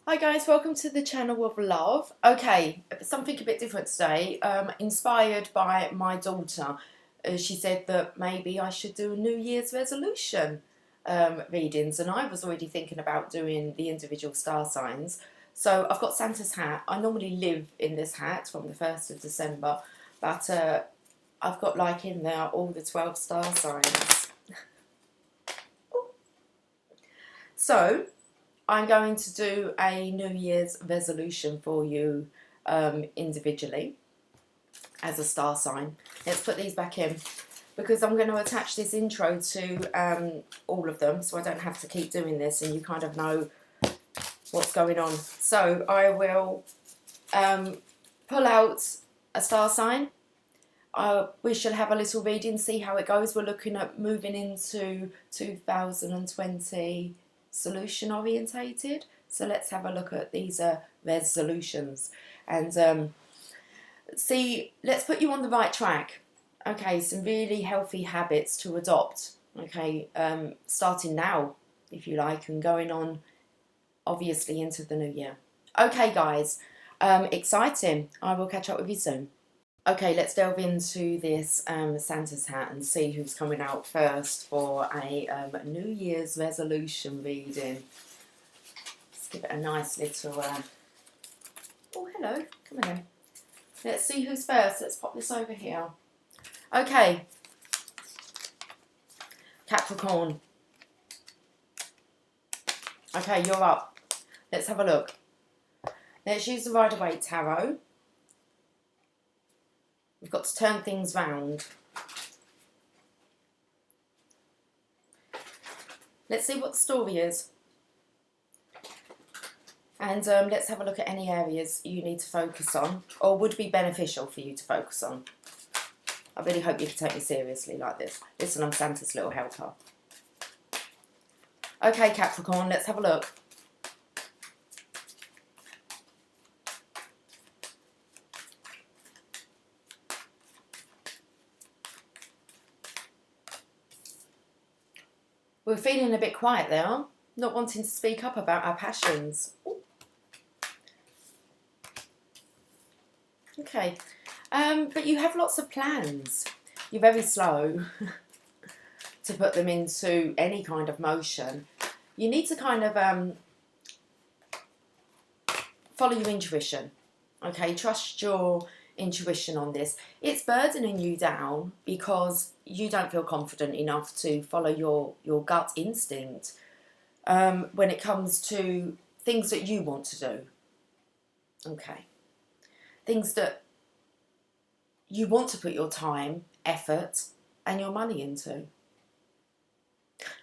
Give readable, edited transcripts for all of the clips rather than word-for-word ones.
Hi guys, welcome to the channel of love. Okay, something a bit different today, inspired by my daughter. She said that maybe I should do a New Year's resolution readings, and I was already thinking about doing the individual star signs. So I've got Santa's hat. I normally live in this hat from the 1st of December, but I've got like in there all the 12 star signs. So I'm going to do a New Year's resolution for you individually as a star sign. Let's put these back in because I'm going to attach this intro to all of them, so I don't have to keep doing this and you kind of know what's going on. So I will pull out a star sign. We shall have a little reading, see how it goes. We're looking at moving into 2020 solution orientated, so let's have a look at these resolutions and see, let's put you on the right track. Okay, some really healthy habits to adopt, okay, starting now if you like and going on obviously into the new year. Okay guys, exciting. I will catch up with you soon. Okay, let's delve into this Santa's hat and see who's coming out first for a New Year's resolution reading. Let's give it a nice little... Oh, hello. Come on in. Let's see who's first. Let's pop this over here. Okay. Capricorn. Okay, you're up. Let's have a look. Let's use the Rider-Waite Tarot. We've got to turn things round. Let's see what the story is. And let's have a look at any areas you need to focus on or would be beneficial for you to focus on. I really hope you can take me seriously like this. Listen, I'm Santa's little helper. Okay, Capricorn, let's have a look. We're feeling a bit quiet there, not wanting to speak up about our passions. Ooh. Okay, but you have lots of plans. You're very slow to put them into any kind of motion. You need to kind of follow your intuition, okay? Trust your intuition on this. It's burdening you down because you don't feel confident enough to follow your gut instinct when it comes to things that you want to do. Okay. Things that you want to put your time, effort and your money into.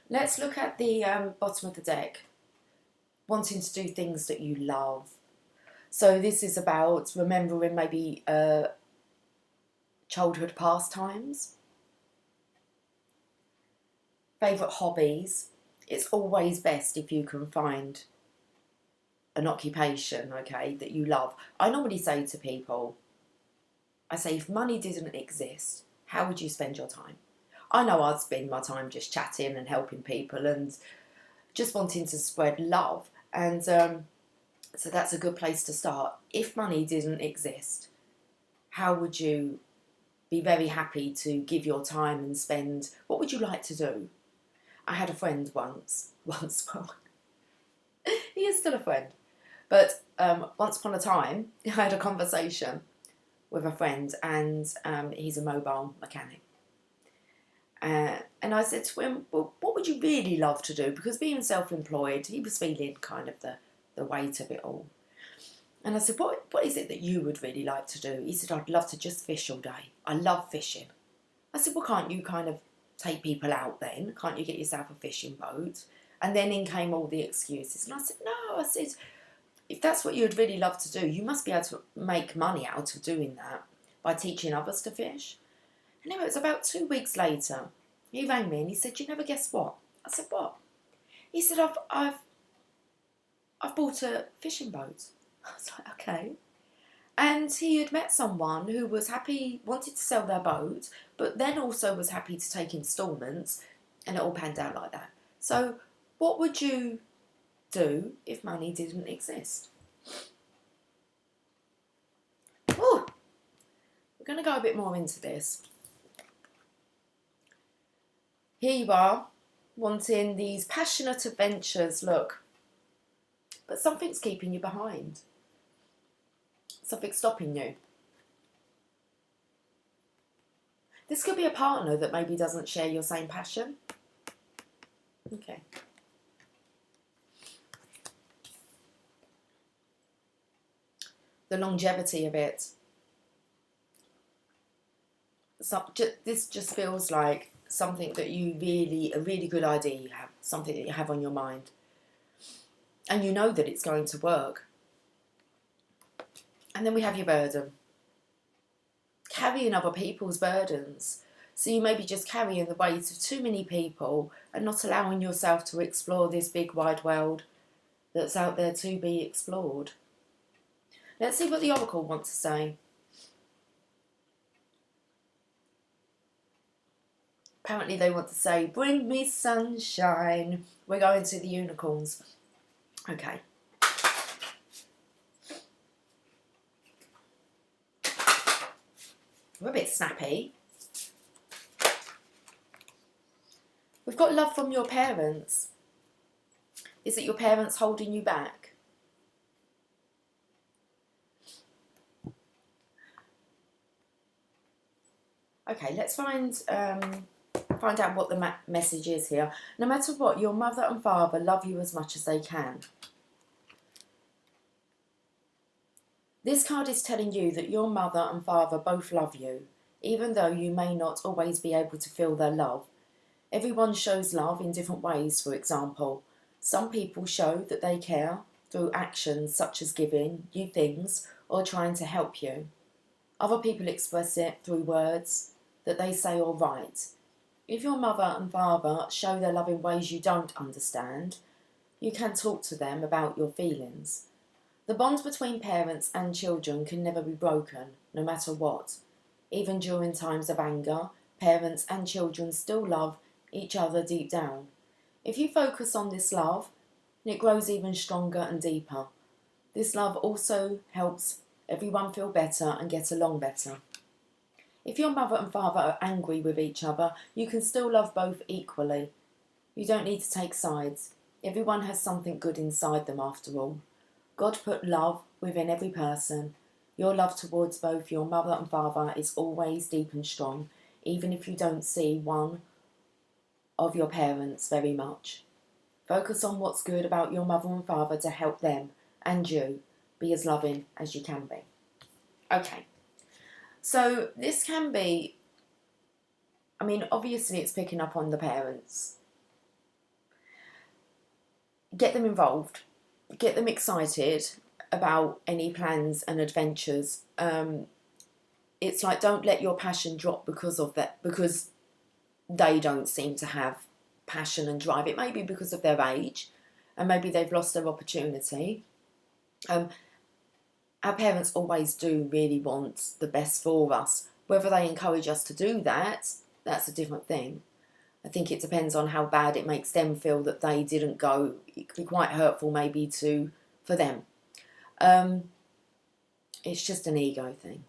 Let's look at the bottom of the deck. Wanting to do things that you love. So this is about remembering maybe childhood pastimes, favourite hobbies. It's always best if you can find an occupation, okay, that you love. I normally say to people, I say, if money didn't exist, how would you spend your time? I know I'd spend my time just chatting and helping people and just wanting to spread love. And so that's a good place to start. If money didn't exist, how would you be very happy to give your time and spend? What would you like to do? I had a friend once, well, he is still a friend, but once upon a time, I had a conversation with a friend and he's a mobile mechanic. And I said to him, well, what would you really love to do? Because being self-employed, he was feeling kind of the weight of it all. And I said, what is it that you would really like to do? He said, I'd love to just fish all day. I love fishing. I said, well, can't you kind of take people out then? Can't you get yourself a fishing boat? And then in came all the excuses. And I said, no, I said, if that's what you'd really love to do, you must be able to make money out of doing that by teaching others to fish. And anyway, it was about 2 weeks later. He rang me and he said, you never guess what? I said, what? He said, I've bought a fishing boat. I was like, okay. And he had met someone who was happy, wanted to sell their boat, but then also was happy to take instalments, and it all panned out like that. So what would you do if money didn't exist? Oh, we're going to go a bit more into this. Here you are, wanting these passionate adventures, look, but something's keeping you behind. Something's stopping you. This could be a partner that maybe doesn't share your same passion. Okay. The longevity of it. So, this just feels like something that you a really good idea you have, something that you have on your mind. And you know that it's going to work. And then we have your burden. Carrying other people's burdens. So you may be just carrying the weight of too many people and not allowing yourself to explore this big wide world that's out there to be explored. Let's see what the Oracle wants to say. Apparently they want to say, bring me sunshine. We're going to the unicorns. Okay. We're a bit snappy. We've got love from your parents. Is it your parents holding you back? Okay, let's find out what the message is here. No matter what, your mother and father love you as much as they can. This card is telling you that your mother and father both love you, even though you may not always be able to feel their love. Everyone shows love in different ways, for example. Some people show that they care through actions such as giving you things or trying to help you. Other people express it through words that they say or write. If your mother and father show their love in ways you don't understand, you can talk to them about your feelings. The bond between parents and children can never be broken, no matter what. Even during times of anger, parents and children still love each other deep down. If you focus on this love, it grows even stronger and deeper. This love also helps everyone feel better and get along better. If your mother and father are angry with each other, you can still love both equally. You don't need to take sides. Everyone has something good inside them after all. God put love within every person. Your love towards both your mother and father is always deep and strong, even if you don't see one of your parents very much. Focus on what's good about your mother and father to help them and you be as loving as you can be. Okay, so this can be, I mean, obviously it's picking up on the parents. Get them involved. Get them excited about any plans and adventures. It's like, don't let your passion drop because of that, because they don't seem to have passion and drive. It may be because of their age, and maybe they've lost their opportunity. Our parents always do really want the best for us. Whether they encourage us to do that, that's a different thing. I think it depends on how bad it makes them feel that they didn't go. It could be quite hurtful maybe for them. It's just an ego thing.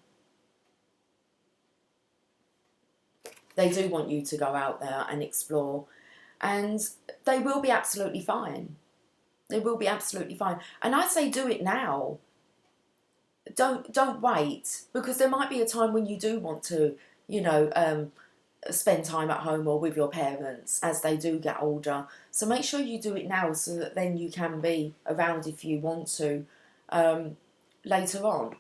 They do want you to go out there and explore, and they will be absolutely fine. They will be absolutely fine. And I say do it now. Don't wait, because there might be a time when you do want to, spend time at home or with your parents as they do get older. So make sure you do it now so that then you can be around if you want to later on.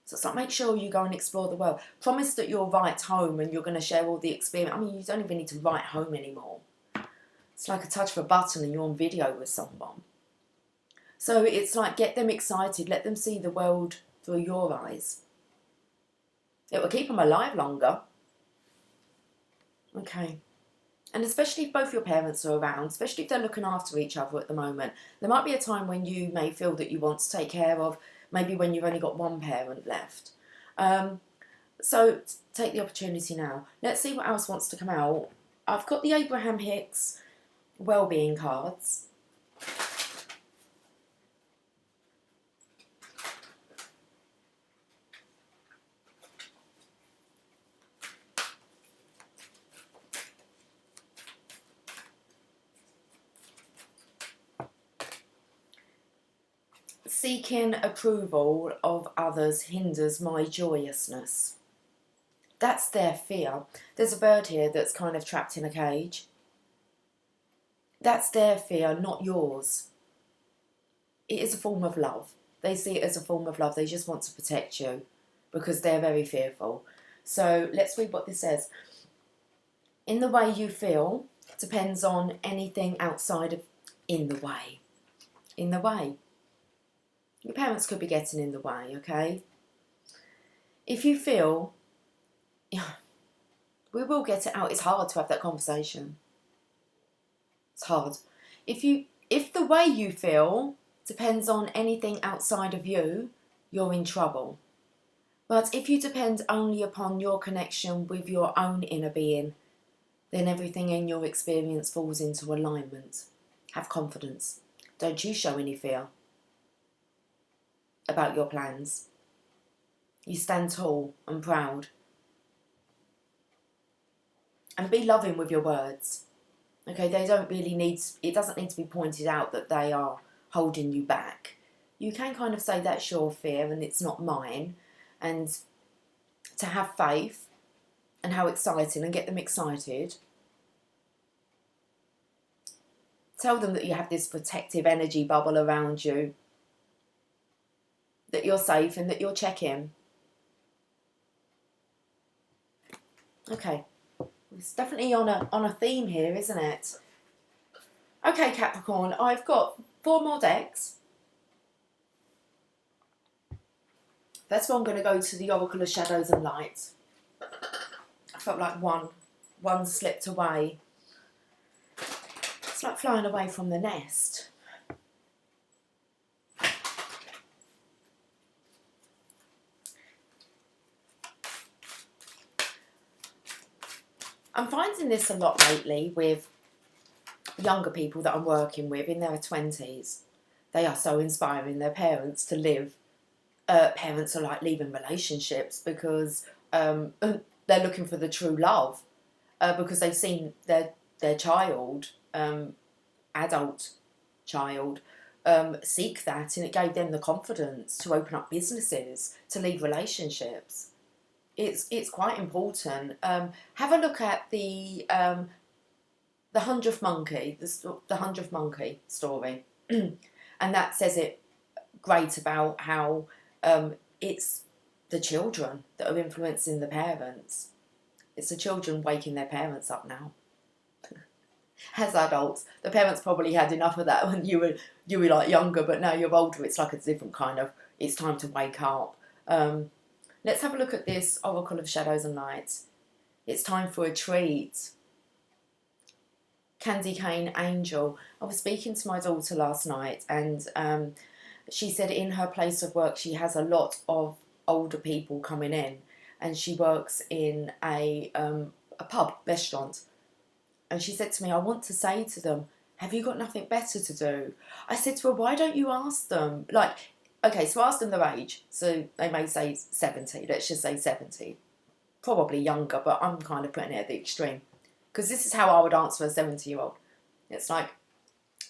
So it's like, make sure you go and explore the world. Promise that you'll write home and you're going to share all the experience. I mean, you don't even need to write home anymore. It's like a touch of a button and you're on video with someone. So it's like, get them excited. Let them see the world through your eyes. It will keep them alive longer. Okay. And especially if both your parents are around, especially if they're looking after each other at the moment, there might be a time when you may feel that you want to take care of, maybe when you've only got one parent left. So take the opportunity now. Let's see what else wants to come out. I've got the Abraham Hicks Wellbeing cards. Seeking approval of others hinders my joyousness. That's their fear. There's a bird here that's kind of trapped in a cage. That's their fear, not yours. It is a form of love. They see it as a form of love. They just want to protect you because they're very fearful. So let's read what this says. In the way you feel depends on anything outside of in the way. In the way. Your parents could be getting in the way, okay? If you feel, we will get it out. It's hard to have that conversation. It's hard. If the way you feel depends on anything outside of you, you're in trouble. But if you depend only upon your connection with your own inner being, then everything in your experience falls into alignment. Have confidence. Don't you show any fear about your plans. You stand tall and proud. And be loving with your words. Okay, they don't really need, it doesn't need to be pointed out that they are holding you back. You can kind of say that's your fear and it's not mine. And to have faith and how exciting and get them excited. Tell them that you have this protective energy bubble around you. That you're safe and that you're checking. Okay. It's definitely on a theme here, isn't it? Okay, Capricorn, I've got 4 more decks. First one, I'm going to go to the Oracle of Shadows and Light. I felt like one slipped away. It's like flying away from the nest. I'm finding this a lot lately with younger people that I'm working with in their 20s. They are so inspiring their parents to live. Parents are like leaving relationships because they're looking for the true love because they've seen their child, adult child, seek that, and it gave them the confidence to open up businesses, to leave relationships. It's quite important. Have a look at the 100th Monkey, the 100th Monkey story, and that says it great about how it's the children that are influencing the parents. It's the children waking their parents up now. As adults, the parents probably had enough of that when you were like younger, but now you're older. It's like a different kind of. It's time to wake up. Let's have a look at this Oracle of Shadows and Lights. It's time for a treat. Candy Cane Angel. I was speaking to my daughter last night, and she said in her place of work she has a lot of older people coming in, and she works in a pub restaurant. And she said to me, I want to say to them, have you got nothing better to do? I said to her, why don't you ask them? Like, okay, so ask them their age. So they may say 70, let's just say 70. Probably younger, but I'm kind of putting it at the extreme. Because this is how I would answer a 70-year-old. It's like,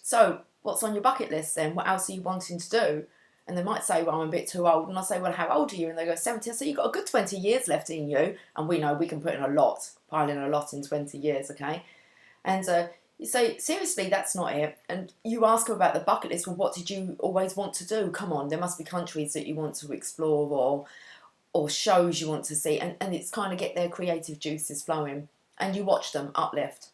so what's on your bucket list then? What else are you wanting to do? And they might say, well, I'm a bit too old. And I say, well, how old are you? And they go, 70. I say, you've got a good 20 years left in you. And we know we can put in a lot, pile in a lot in 20 years, okay? And you say, seriously, that's not it. And you ask them about the bucket list. Well, what did you always want to do? Come on, there must be countries that you want to explore or shows you want to see. And it's kind of get their creative juices flowing. And you watch them uplift.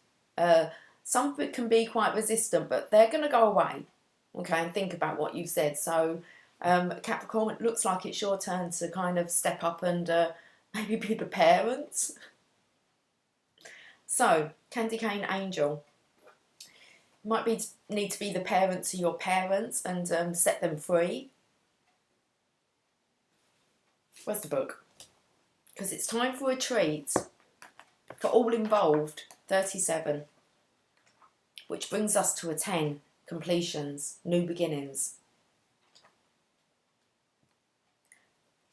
Some of it can be quite resistant, but they're going to go away. Okay, and think about what you've said. So, Capricorn, it looks like it's your turn to kind of step up and maybe be the parents. So, Candy Cane Angel. Might need to be the parent to your parents and set them free. Where's the book? Because it's time for a treat for all involved. 37. Which brings us to a 10. Completions, new beginnings.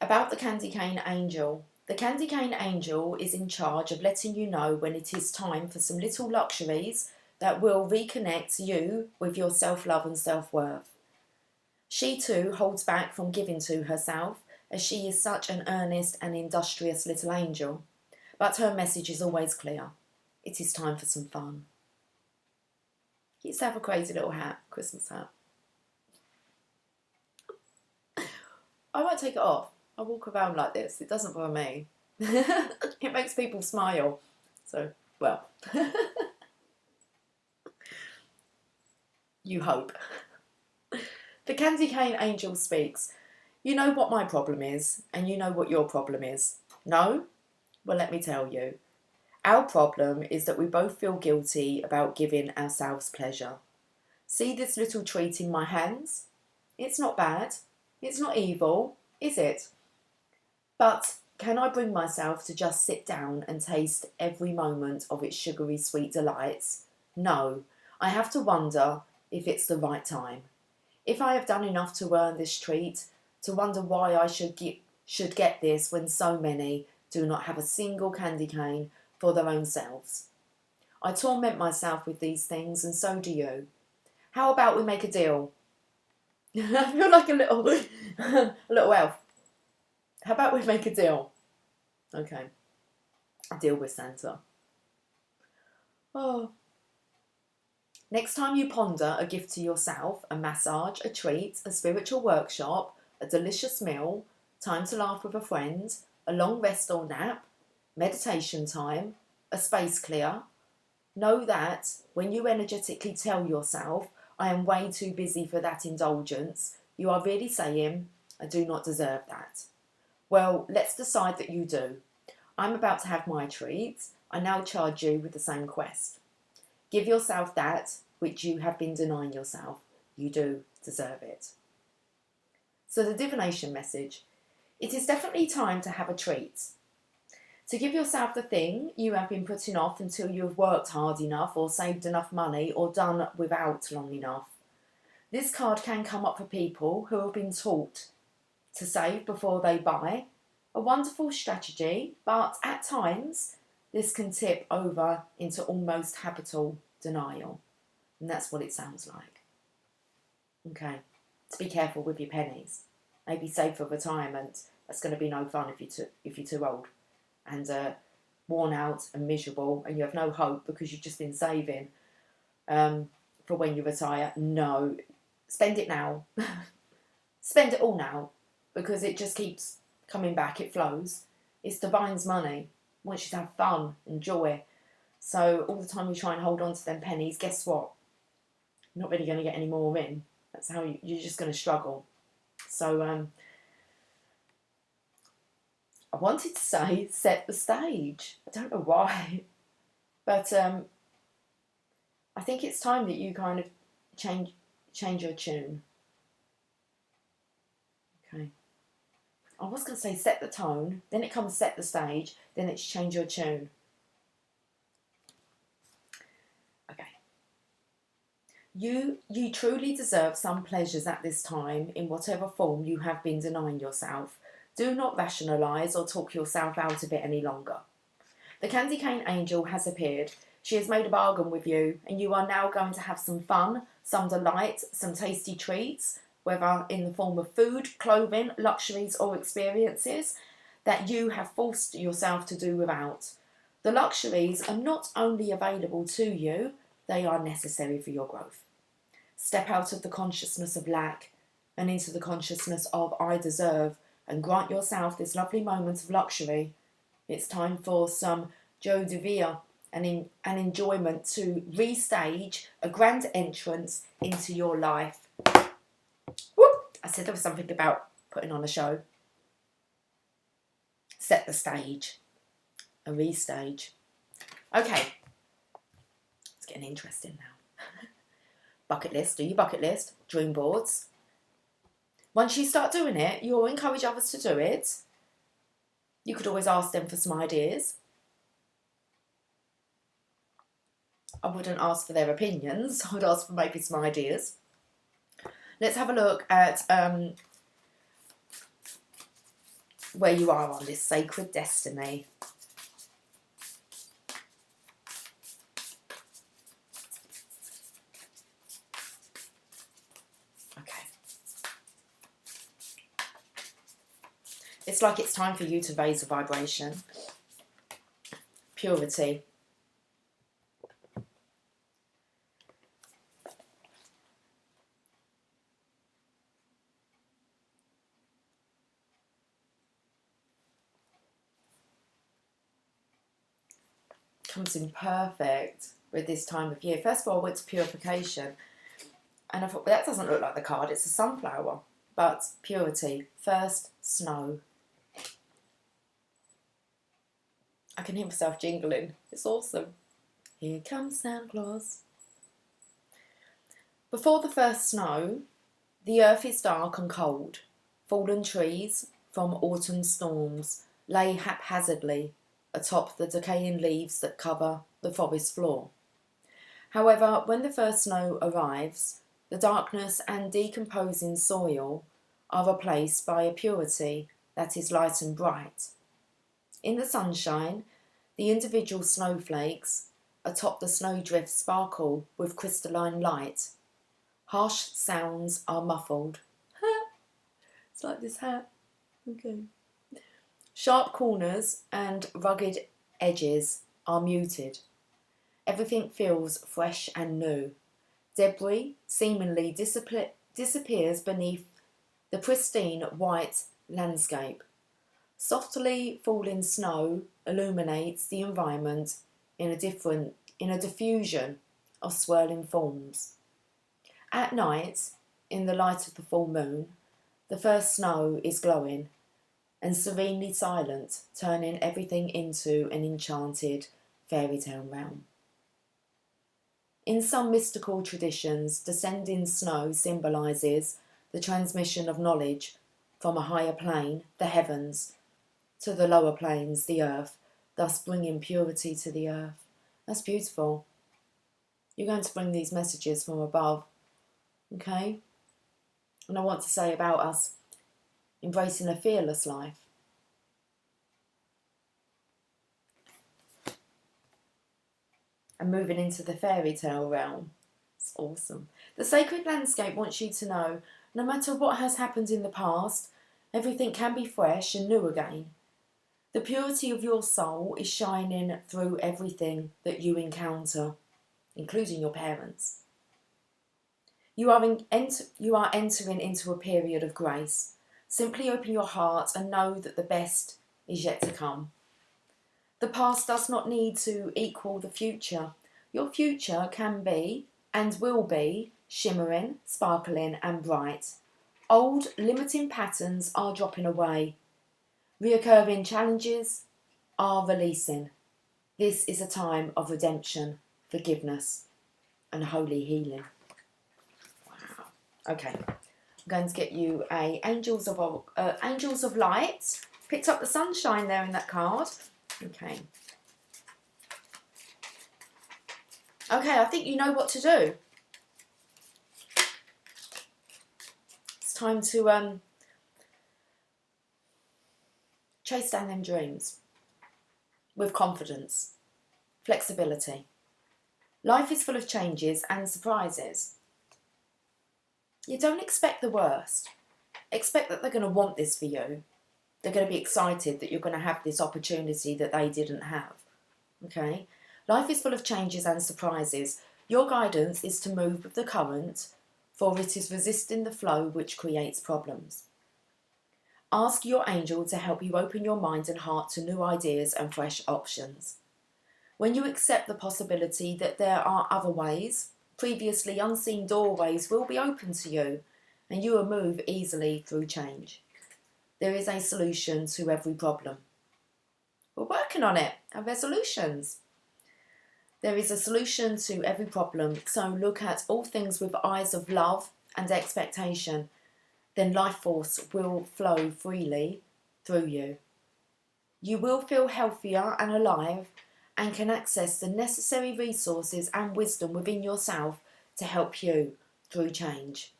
About the Candy Cane Angel. The Candy Cane Angel is in charge of letting you know when it is time for some little luxuries that will reconnect you with your self-love and self-worth. She too holds back from giving to herself, as she is such an earnest and industrious little angel. But her message is always clear. It is time for some fun. You used to have a crazy little hat, Christmas hat. I won't take it off. I walk around like this. It doesn't bother me. It makes people smile. So, well. You hope. The candy cane angel speaks. You know what my problem is, and you know what your problem is. No? Well, let me tell you. Our problem is that we both feel guilty about giving ourselves pleasure. See this little treat in my hands? It's not bad. It's not evil, is it? But can I bring myself to just sit down and taste every moment of its sugary sweet delights? No. I have to wonder if it's the right time. If I have done enough to earn this treat, to wonder why I should get this when so many do not have a single candy cane for their own selves. I torment myself with these things, and so do you. How about we make a deal? I feel like a little elf. How about we make a deal? Okay. A deal with Santa. Oh. Next time you ponder a gift to yourself, a massage, a treat, a spiritual workshop, a delicious meal, time to laugh with a friend, a long rest or nap, meditation time, a space clear, know that when you energetically tell yourself, I am way too busy for that indulgence, you are really saying, I do not deserve that. Well, let's decide that you do. I'm about to have my treat. I now charge you with the same quest. Give yourself that which you have been denying yourself. You do deserve it. So the divination message. It is definitely time to have a treat. To give yourself the thing you have been putting off until you have worked hard enough or saved enough money or done without long enough. This card can come up for people who have been taught to save before they buy. A wonderful strategy, but at times this can tip over into almost habitual denial. And that's what it sounds like. Okay, to be careful with your pennies. Maybe save for retirement. That's going to be no fun if you're too old and worn out and miserable and you have no hope because you've just been saving for when you retire. No, spend it now. Spend it all now because it just keeps coming back. It flows. It's divine's money. It wants you to have fun and joy. So all the time you try and hold on to them pennies, guess what? You're not really going to get any more in. That's how you're just going to struggle. So I wanted to say set the stage. I don't know why. But I think it's time that you kind of change your tune. Okay. I was going to say set the tone, then it comes set the stage, then it's change your tune. Okay. You truly deserve some pleasures at this time in whatever form you have been denying yourself. Do not rationalise or talk yourself out of it any longer. The candy cane angel has appeared. She has made a bargain with you and you are now going to have some fun, some delight, some tasty treats, whether in the form of food, clothing, luxuries or experiences that you have forced yourself to do without. The luxuries are not only available to you, they are necessary for your growth. Step out of the consciousness of lack and into the consciousness of I deserve and grant yourself this lovely moment of luxury. It's time for some joie de vivre and enjoyment to restage a grand entrance into your life. Whoop! I said there was something about putting on a show. Set the stage. A restage. Okay. It's getting interesting now. Bucket list. Do your bucket list. Dream boards. Once you start doing it, you'll encourage others to do it. You could always ask them for some ideas. I wouldn't ask for their opinions. I would ask for maybe some ideas. Let's have a look at where you are on this sacred destiny. Okay. It's like it's time for you to raise the vibration. Purity. Comes in perfect with this time of year. First of all, I went to purification, and I thought, well, that doesn't look like the card. It's a sunflower. But purity. First, snow. I can hear myself jingling. It's awesome. Here comes Santa Claus. Before the first snow, the earth is dark and cold. Fallen trees from autumn storms lay haphazardly atop the decaying leaves that cover the forest floor. However, when the first snow arrives, the darkness and decomposing soil are replaced by a purity that is light and bright. In the sunshine, the individual snowflakes atop the snowdrift sparkle with crystalline light. Harsh sounds are muffled. It's like this hat. Okay. Sharp corners and rugged edges are muted. Everything feels fresh and new. Debris seemingly disappears beneath the pristine white landscape. Softly falling snow illuminates the environment in a diffusion of swirling forms. At night, in the light of the full moon, the first snow is glowing and serenely silent, turning everything into an enchanted fairy tale realm. In some mystical traditions, descending snow symbolises the transmission of knowledge from a higher plane, the heavens, to the lower planes, the earth, thus bringing purity to the earth. That's beautiful. You're going to bring these messages from above, okay? And I want to say about us embracing a fearless life. And moving into the fairy tale realm. It's awesome. The sacred landscape wants you to know, no matter what has happened in the past, everything can be fresh and new again. The purity of your soul is shining through everything that you encounter, including your parents. You are entering into a period of grace. Simply open your heart and know that the best is yet to come. The past does not need to equal the future. Your future can be and will be shimmering, sparkling and bright. Old limiting patterns are dropping away. Reoccurring challenges are releasing. This is a time of redemption, forgiveness and holy healing. Wow. Okay, I'm going to get you a Angels of Light. Picked up the sunshine there in that card. Okay. Okay, I think you know what to do. It's time to chase down them dreams with confidence, flexibility. Life is full of changes and surprises. You don't expect the worst. Expect that they're going to want this for you. They're going to be excited that you're going to have this opportunity that they didn't have. Okay? Life is full of changes and surprises. Your guidance is to move with the current, for it is resisting the flow which creates problems. Ask your angel to help you open your mind and heart to new ideas and fresh options. When you accept the possibility that there are other ways, previously unseen doorways will be open to you, and you will move easily through change. There is a solution to every problem. We're working on it, our resolutions. There is a solution to every problem, so look at all things with eyes of love and expectation. Then life force will flow freely through you. You will feel healthier and alive and can access the necessary resources and wisdom within yourself to help you through change.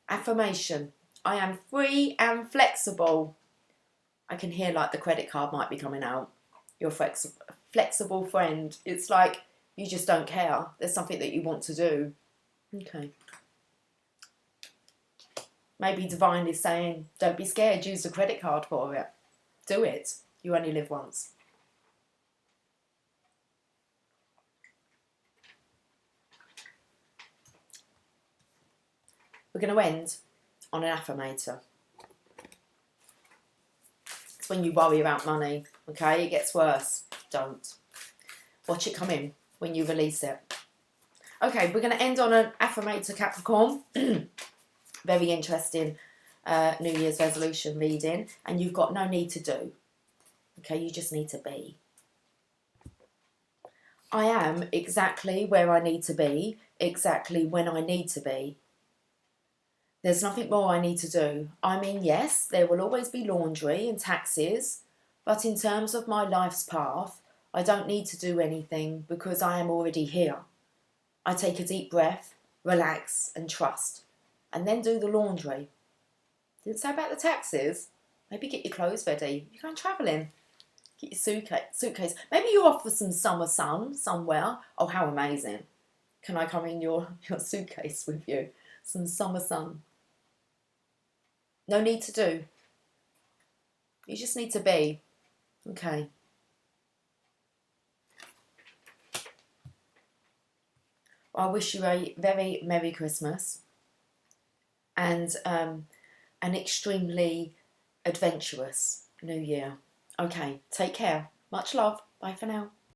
Affirmation. I am free and flexible. I can hear like the credit card might be coming out. Your flexible friend. It's like you just don't care. There's something that you want to do. Okay. Maybe divine is saying, don't be scared, use the credit card for it. Do it. You only live once. We're going to end on an affirmator. It's when you worry about money, okay? It gets worse. Don't. Watch it come in when you release it. Okay, we're going to end on an affirmator, Capricorn. Very interesting New Year's resolution reading. And you've got no need to do. Okay, you just need to be. I am exactly where I need to be, exactly when I need to be. There's nothing more I need to do. I mean, yes, there will always be laundry and taxes, but in terms of my life's path, I don't need to do anything because I am already here. I take a deep breath, relax and trust, and then do the laundry. Didn't say about the taxes. Maybe get your clothes ready. You're going travelling. Get your suitcase. Maybe you're off for some summer sun somewhere. Oh, how amazing. Can I come in your suitcase with you? Some summer sun. No need to do. You just need to be. Okay. I wish you a very Merry Christmas and an extremely adventurous New Year. Okay, take care. Much love. Bye for now.